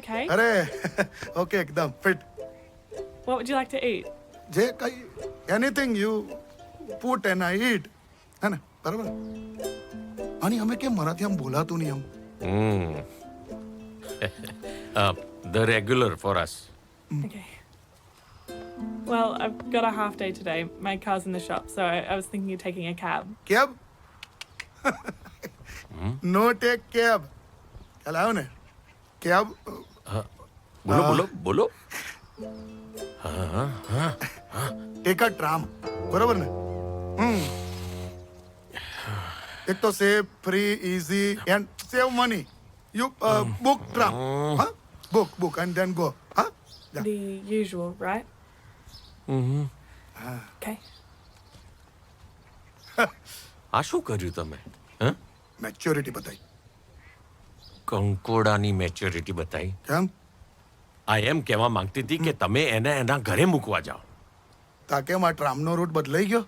okay? અરે okay એકદમ fit. What would you like to eat? જે કઈ anything you put and I eat, હે ને? બરાબર. અને અમે કેમ મરાઠી આમ બોલાતું નહીં આમ? The regular for us. Okay. Well, I've got a half day today. My car's in the shop, so I was thinking of taking a cab. Cab? No take cab. ખ્યાલ આવ્યો ને? કેબ બોલો બોલો બોલો. ટેક અ ટ્રામ, બરાબર ને? એક તો safe, free, easy and save money. You book tram, હા? Book and then go. Huh? Yeah. The usual, right? Okay. આ શું કર્યું તમે? હા, મેચ્યોરિટી બતાવી. કંકોડાની મેચ્યોરિટી બતાવી. કેમ? આ એમ કહેવા માંગતી હતી કે તમે એને એના ઘરે મૂકવા જાઓ. તા કેમ આ ટ્રામનો રૂટ બદલાઈ ગયો?